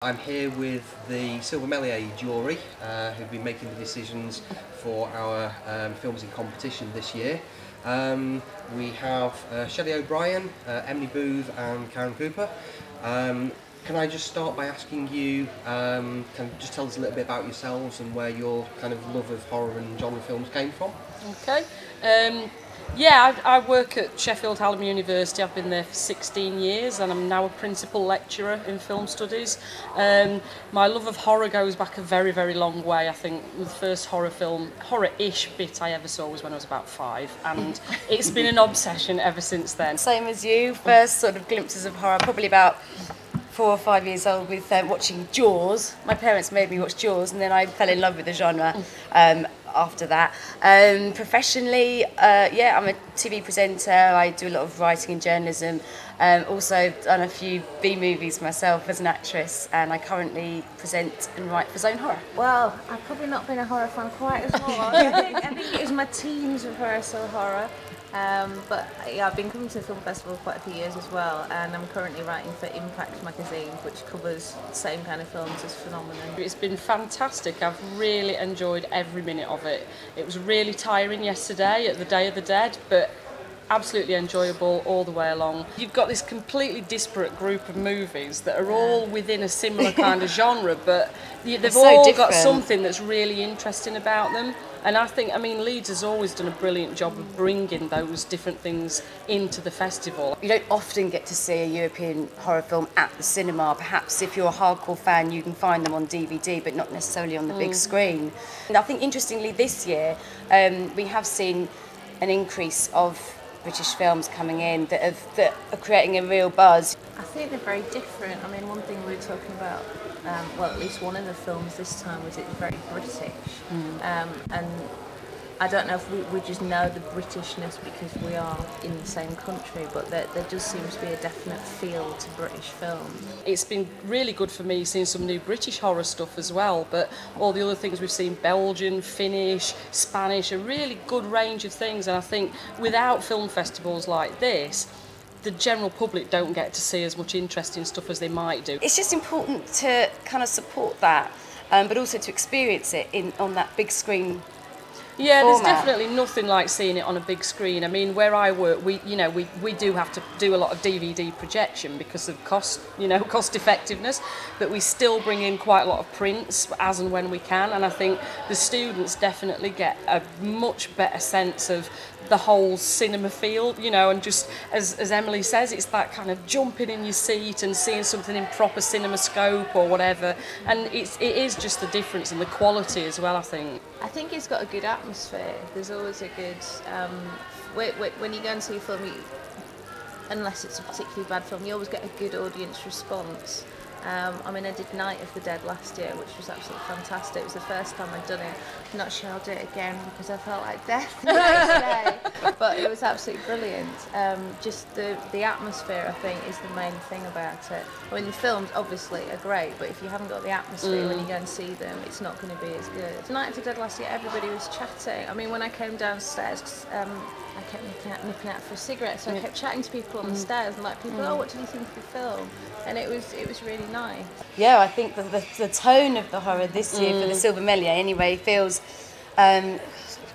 I'm here with the Silver Méliès jury who've been making the decisions for our films in competition this year. We have Shelley O'Brien, Emily Booth and Karen Cooper. Can I just start by asking you, can you just tell us a little bit about yourselves and where your kind of love of horror and genre films came from? Okay. I work at Sheffield Hallam University. I've been there for 16 years and I'm now a principal lecturer in film studies. My love of horror goes back a very, very long way. I think the first horror-ish bit I ever saw was when I was about 5, and it's been an obsession ever since then. Same as you, first sort of glimpses of horror, probably about 4 or 5 years old with watching Jaws. My parents made me watch Jaws and then I fell in love with the genre after that. Professionally, I'm a TV presenter. I do a lot of writing and journalism. Also done a few B-movies myself as an actress, and I currently present and write for Zone Horror. Well, I've probably not been a horror fan quite as long. I think it was my teens before I saw horror. But yeah, I've been coming to the film festival quite a few years as well, and I'm currently writing for Impact magazine, which covers the same kind of films as Phenomenon. It's been fantastic. I've really enjoyed every minute of it. It was really tiring yesterday at the Day of the Dead, but absolutely enjoyable all the way along. You've got this completely disparate group of movies that are all within a similar kind of genre, but they've all got something that's really interesting about them. And I mean, Leeds has always done a brilliant job of bringing those different things into the festival. You don't often get to see a European horror film at the cinema. Perhaps if you're a hardcore fan, you can find them on DVD, but not necessarily on the big screen. And I think interestingly this year, we have seen an increase of British films coming in that are creating a real buzz. I think they're very different. I mean, one thing we were talking about, well, at least one of the films this time was it's very British. And I don't know if we just know the Britishness because we are in the same country, but there does seem to be a definite feel to British films. It's been really good for me seeing some new British horror stuff as well, but all the other things we've seen, Belgian, Finnish, Spanish, a really good range of things, and I think without film festivals like this, the general public don't get to see as much interesting stuff as they might do. It's just important to kind of support that, but also to experience it on that big screen. Yeah, there's definitely nothing like seeing it on a big screen. I mean, where I work, we do have to do a lot of DVD projection because of cost effectiveness, but we still bring in quite a lot of prints as and when we can, and I think the students definitely get a much better sense of the whole cinema feel, and just as Emily says, it's that kind of jumping in your seat and seeing something in proper cinema scope or whatever, and it is just the difference and the quality as well, I think. I think it's got a good atmosphere. There's always a good, when you go and see a film, unless it's a particularly bad film, you always get a good audience response. I mean, I did Night of the Dead last year, which was absolutely fantastic. It was the first time I'd done it. I'm not sure I'll do it again because I felt like death the next day. But it was absolutely brilliant. Just the atmosphere, I think, is the main thing about it. I mean, the films obviously are great, but if you haven't got the atmosphere when you go and see them, it's not going to be as good. Night of the Dead last year, everybody was chatting. I mean, when I came downstairs, I kept nipping out for a cigarette, so I kept chatting to people on the stairs and people, oh, what did you think of the film? And it was really nice. Yeah, I think the tone of the horror this year for the Silver Méliès anyway feels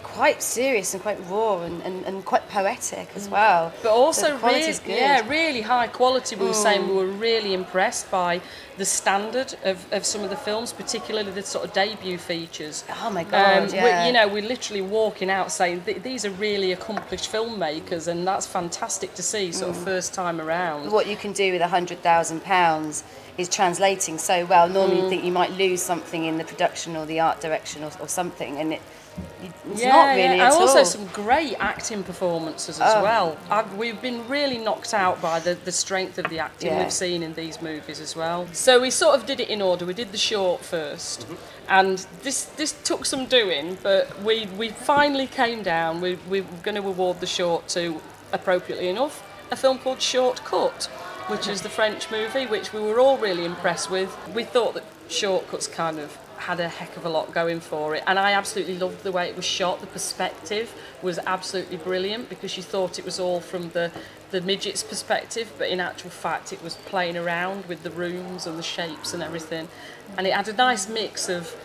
quite serious and quite raw and quite poetic as well. But also the really, good. Really high quality. We were saying we were really impressed by the standard of some of the films, particularly the sort of debut features. Oh my God, yeah. We're literally walking out saying these are really accomplished filmmakers, and that's fantastic to see sort of first time around. What you can do with £100,000 is translating so well. Normally you think you might lose something in the production or the art direction or something, and it's not really at all. And also some great acting performances as well. We've been really knocked out by the strength of the acting we've seen in these movies as well. So we sort of did it in order. We did the short first, and this took some doing, but we finally came down. We were going to award the short to, appropriately enough, a film called Short Cut, which is the French movie, which we were all really impressed with. We thought that shortcuts kind of had a heck of a lot going for it, and I absolutely loved the way it was shot. The perspective was absolutely brilliant because you thought it was all from the midget's perspective, but in actual fact it was playing around with the rooms and the shapes and everything, and it had a nice mix of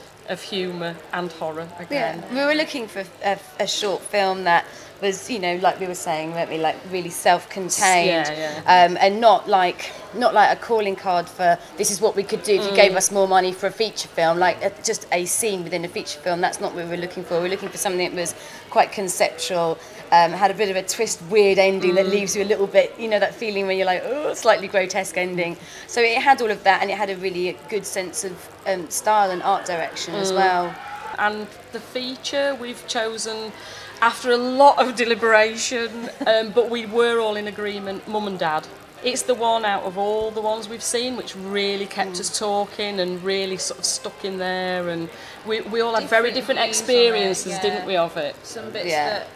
humour and horror again. Yeah, we were looking for a short film that was, you know, like we were saying, weren't we, like really self-contained, and not like a calling card for this is what we could do if you gave us more money for a feature film, like just a scene within a feature film. That's not what we were looking for. We were looking for something that was quite conceptual, had a bit of a twist, weird ending that leaves you a little bit, you know, that feeling when you're like, oh, slightly grotesque ending. So it had all of that, and it had a really good sense of style and art direction as well. And the feature we've chosen after a lot of deliberation, but we were all in agreement, Mum and Dad. It's the one out of all the ones we've seen which really kept us talking and really sort of stuck in there, and we all had very different experiences, didn't we, of it? Some bits that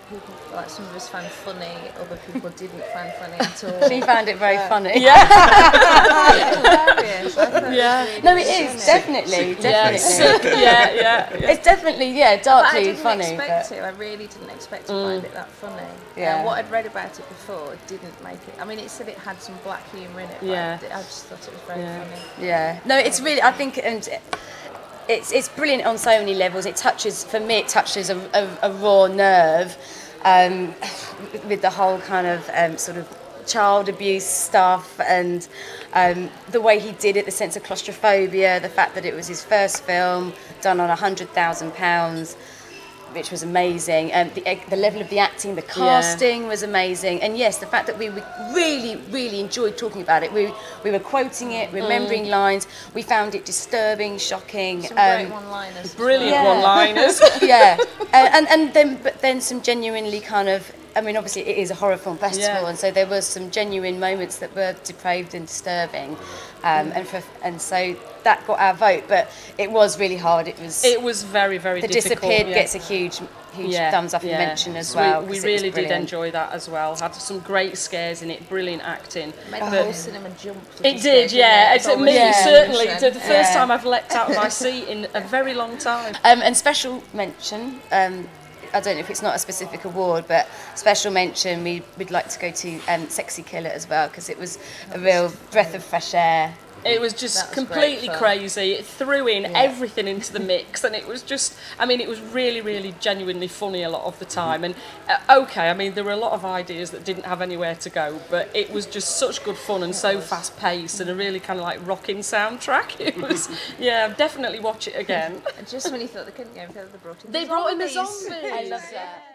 people, like some of us found funny, other people didn't find funny at all. She found it very funny. Yeah. Hilarious. No, it is definitely. Yeah. It's definitely darkly I didn't funny. expect to. I really didn't expect to find it that funny. Yeah. What I'd read about it before didn't make it. I mean, it said it had some black humour in it. But I just thought it was very funny. Yeah. No, it's really. I think it's brilliant on so many levels. It touches, for me, a raw nerve, with the whole kind of sort of child abuse stuff, and the way he did it, the sense of claustrophobia, the fact that it was his first film done on £100,000, which was amazing, and the level of the acting, the casting was amazing, and yes, the fact that we really enjoyed talking about it. We were quoting it, remembering lines. We found it disturbing, shocking. Some great one-liners. Brilliant one-liners. and then some genuinely kind of. I mean, obviously it is a horror film festival, and so there were some genuine moments that were depraved and disturbing, and so that got our vote. But it was really hard. It was very, very difficult. The Disappeared gets a huge thumbs up and mention as well. We really did enjoy that as well. Had some great scares in it, brilliant acting. Made the whole cinema jump. It did, yeah. Me certainly. The first time I've leapt out of my seat in a very long time. And special mention. I don't know if it's not a specific award, but special mention, we'd like to go to Sexy Killer as well, because it was a real breath of fresh air. It was just completely crazy. It threw in everything into the mix, and it was just, I mean, it was really, really genuinely funny a lot of the time. And I mean, there were a lot of ideas that didn't have anywhere to go, but it was just such good fun and so fast paced, and a really kind of like rocking soundtrack. It was, definitely watch it again. And just when you thought they couldn't go further, they brought in the zombies. I love that.